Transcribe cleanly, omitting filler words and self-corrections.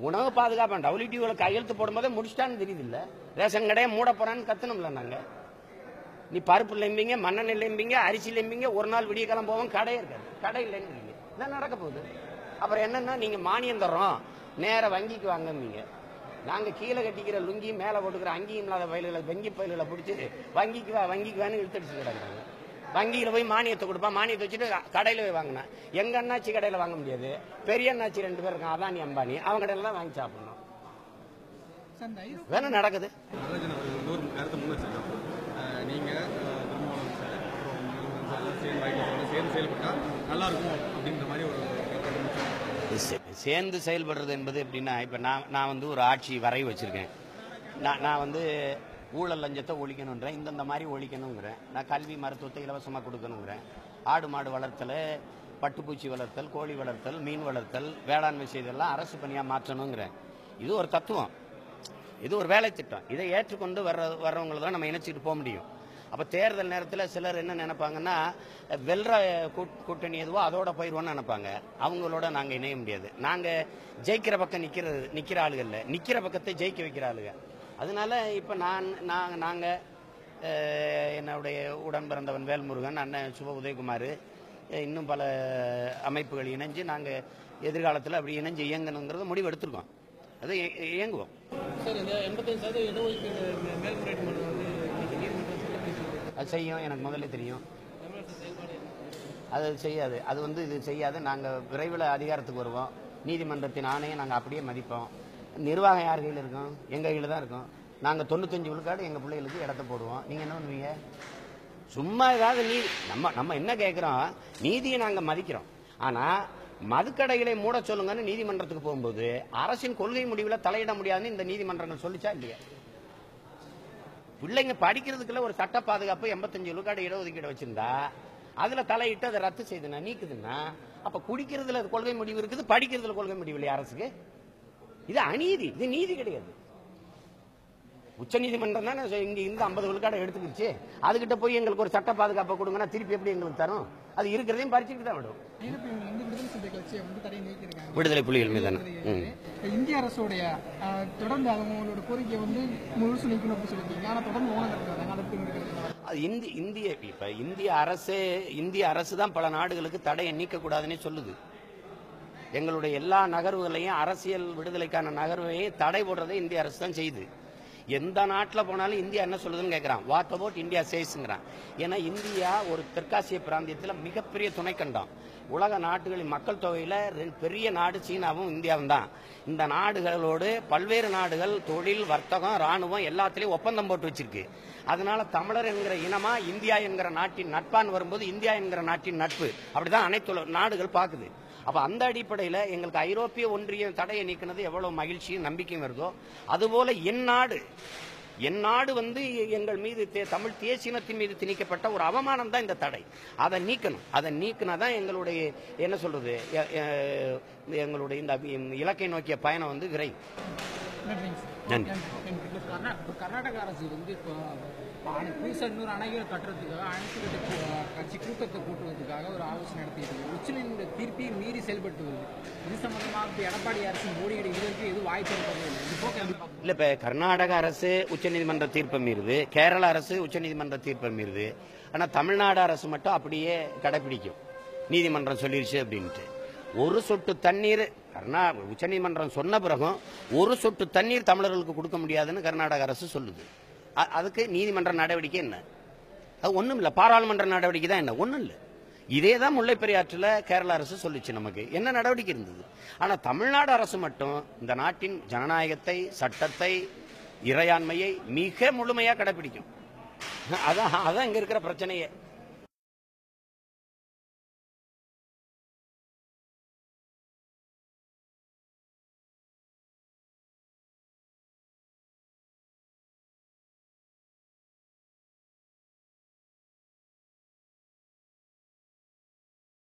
உணவு பாதுகாப்பு WTO கையெழுத்து போடும்போதே முடிச்சிட்டான்னு தெரியுது இல்ல. ரேஷன் கடையை மூட போறான்னு கத்தணும்ல. நாங்க நீ பருப்பு இல்லைம்பீங்க, மண்ணெண்ணெய் இல்லைம்பீங்க, அரிசி இல்லைம்பீங்க, ஒரு நாள் விடிய காலம் போவோம், கடையே இருக்காது. கடை இல்லைன்னு இதான் நடக்க போகுது. அப்புறம் என்னன்னா, நீங்க மானியம் தர்றோம் நேர வங்கிக்கு வாங்கம்பீங்க. நாங்க கீழே கட்டிக்கிற லுங்கி மேல போட்டுக்கிற அங்கேயும் இல்லாத பயில்களை வங்கி பயில்களை பிடிச்சி வங்கிக்கு வேணும் இழுத்தடிச்சு கிடக்குறாங்க. வங்கியில போய் மானியத்தை கொடுப்பா, மானியத்தை வச்சுட்டு கடையில போய் வாங்கினா எங்க அண்ணாச்சி கடையில வாங்க முடியாது. பெரிய அண்ணாச்சி 2 பேர் இருக்கான், அதானி அம்பானி, அவங்க கடையில தான் வாங்கி சாப்பிடணும். வேணும் நடக்குது. நீங்க செயல்பட்டா நல்லா இருக்கும் அப்படின்ற மாதிரி ஒரு சேர்ந்து செயல்படுறது என்பது எப்படின்னா, இப்ப நான் வந்து ஒரு ஆட்சி வரைவு வச்சிருக்கேன். நான் வந்து ஊழல் லஞ்சத்தை ஒழிக்கணுங்கிறேன், இந்தந்த மாதிரி ஒழிக்கணுங்கிறேன். நான் கல்வி மருத்துவத்தை இலவசமாக கொடுக்கணுங்கிறேன். ஆடு மாடு வளர்த்தல், பட்டுப்பூச்சி வளர்த்தல், கோழி வளர்த்தல், மீன் வளர்த்தல், வேளாண்மை செய்தெல்லாம் அரசு பணியாக மாற்றணுங்கிறேன். இது ஒரு தத்துவம், இது ஒரு வேலை திட்டம். இதை ஏற்றுக்கொண்டு வர்றவங்களை தான் நம்ம இணைச்சிட்டு போக முடியும். அப்போ தேர்தல் நேரத்தில் சிலர் என்ன நினைப்பாங்கன்னா, வெல்ற கூட்டணி எதுவோ அதோட போயிடுவோன்னு நினைப்பாங்க. அவங்களோட நாங்கள் இணைய முடியாது. நாங்கள் ஜெயிக்கிற பக்கம் நிற்கிற ஆளுகள், நிற்கிற பக்கத்தை ஜெயிக்க வைக்கிற ஆளுங்க. அதனால இப்போ நாங்கள் என்னுடைய உடன் பிறந்தவன் வேல்முருகன், அண்ணன் சுப உதயகுமார், இன்னும் பல அமைப்புகள் இணைஞ்சு நாங்கள் எதிர்காலத்தில் அப்படி இணைஞ்சு இயங்கணுங்கிறத முடிவு எடுத்திருக்கோம். அது இயங்குவோம். சார், இந்த 85% மேல்முறையீட்டு மனு வந்து அது செய்யும், எனக்கு முதல்ல தெரியும். அது செய்யாது, அது வந்து இது செய்யாது. நாங்கள் விரைவில் அதிகாரத்துக்கு வருவோம். நீதிமன்றத்தின் ஆணையை நாங்கள் அப்படியே மதிப்போம். நிர்வாகம் யார் கையில் இருக்கும்? எங்கள் கையில் தான் இருக்கும். நாங்கள் 95 விழுக்காடு எங்கள் பிள்ளைகளுக்கு இடத்த போடுவோம். நீங்கள் என்ன பண்ணுவீங்க? சும்மா ஏதாவது நம்ம என்ன கேட்குறோம்? நீதியை நாங்கள் மதிக்கிறோம். ஆனால் மதுக்கடைகளை மூட சொல்லுங்கன்னு நீதிமன்றத்துக்கு போகும்போது அரசின் கொள்கை முடிவில் தலையிட முடியாதுன்னு இந்த நீதிமன்றங்கள் சொல்லிச்சா இல்லையா? பிள்ளைங்க படிக்கிறதுக்குள்ள ஒரு சட்ட பாதுகாப்பு 85 விழுக்காடு இடஒதுக்கீடு வச்சிருந்தா அதுல தலையிட்டு அதை ரத்து செய்துனா நீக்குதுன்னா, அப்ப குடிக்கிறதுல கொள்கை முடிவு இருக்குது, படிக்கிறதுல கொள்கை முடிவு இல்லையா அரசுக்கு? இது அநீதி, இது நீதி கிடையாது. உச்ச நீதிமன்றம் தானே இங்க இந்த 50 விழுக்காடு எடுத்துக்கிச்சு. அதுகிட்ட போய் எங்களுக்கு ஒரு சட்ட பாதுகாப்பை கொடுங்கன்னா திருப்பி எப்படி எங்களுக்கு தரும்? அது இருக்கிறதையும் பறிச்சுட்டு தான் விடும். விடுதலை புலிகள் மீதான இந்திய அரசுடைய தொடர்ந்து அவங்களோட கோரிக்கை வந்து முழுசு நீக்கணும் அப்படின்னு சொல்லியிருக்கீங்க. ஆனால் தொடர்ந்து இந்திய அரசு தான் பல நாடுகளுக்கு தடையை நீக்கக்கூடாதுன்னே சொல்லுது. எங்களுடைய எல்லா நகர்வுகளையும், அரசியல் விடுதலைக்கான நகர்வையும் தடை போடுறதை இந்திய அரசு தான் செய்யுது. எந்த நாட்டில் போனாலும் இந்தியா என்ன சொல்லுதுன்னு கேட்குறான். வாட் அபவுட் இந்தியா சேஸ்ங்கிறான். ஏன்னா இந்தியா ஒரு தெற்காசிய பிராந்தியத்தில் மிகப்பெரிய துணைக்கண்டம். உலக நாடுகளின் மக்கள் தொகையில் பெரிய நாடு சீனாவும் இந்தியாவும் தான். இந்த நாடுகளோடு பல்வேறு நாடுகள் தொழில், வர்த்தகம், ராணுவம் எல்லாத்திலையும் ஒப்பந்தம் போட்டு வச்சிருக்கு. அதனால தமிழர் என்கிற இனமா இந்தியா என்கிற நாட்டின் நட்பான்னு வரும்போது இந்தியா என்கிற நாட்டின் நட்பு அப்படிதான் அனைத்து நாடுகள் பார்க்குது. அப்ப அந்த அடிப்படையில் எங்களுக்கு ஐரோப்பிய ஒன்றிய தடையை நீக்கினது எவ்வளவு மகிழ்ச்சியும் நம்பிக்கையும் வருதோ, அதுபோல என் நாடு வந்து எங்கள் மீது தமிழ் தேசியத்தின் மீது திணிக்கப்பட்ட ஒரு அவமானம் தான் இந்த தடை. அதை நீக்கணும். அதை நீக்கினாதான் எங்களுடைய என்ன சொல்றது, எங்களுடைய இந்த இலக்கை நோக்கிய பயணம் வந்து விரைவு. நன்றி. கர்நாடக அரசு வந்து புதுசாக இன்னொரு அணைகளை கட்டுறதுக்காக அனைத்து கட்சி கூட்டத்தை கூட்டுவதற்காக ஒரு ஆலோசனை நடத்திட்டு உச்சநீதிமன்ற தீர்ப்பையும் மீறி செயல்பட்டு வருது. இது சம்பந்தமாக எடப்பாடி அரசு மோடியோட இதற்கு எதுவும் வாய்ப்பு இல்லை. இப்போ கர்நாடக அரசு உச்சநீதிமன்ற தீர்ப்பை மீறுது, கேரள அரசு உச்சநீதிமன்ற தீர்ப்பை மீறுது. ஆனால் தமிழ்நாடு அரசு மட்டும் அப்படியே கடைபிடிக்கும். நீதிமன்றம் சொல்லிருச்சு அப்படின்ட்டு ஒரு சொட்டு தண்ணீர் உச்சநீதிமன்றம் சொன்ன பிறகும் ஒரு சொட்டு தண்ணீர் தமிழர்களுக்கு கொடுக்க முடியாதுன்னு கர்நாடக அரசு சொல்லுது. அதுக்கு நீதிமன்ற நடவடிக்கை என்ன? அது ஒன்றும் இல்லை. பாராளுமன்ற நடவடிக்கை தான் என்ன? ஒன்றும் இல்லை. இதே தான் முல்லைப்பெரியாற்றில் கேரள அரசு சொல்லிச்சு. நமக்கு என்ன நடவடிக்கை இருந்தது? ஆனால் தமிழ்நாடு அரசு மட்டும் இந்த நாட்டின் ஜனநாயகத்தை, சட்டத்தை, இறையாண்மையை மிக முழுமையாக கடைபிடிக்கும். அதான் இங்க இருக்கிற பிரச்சனையே.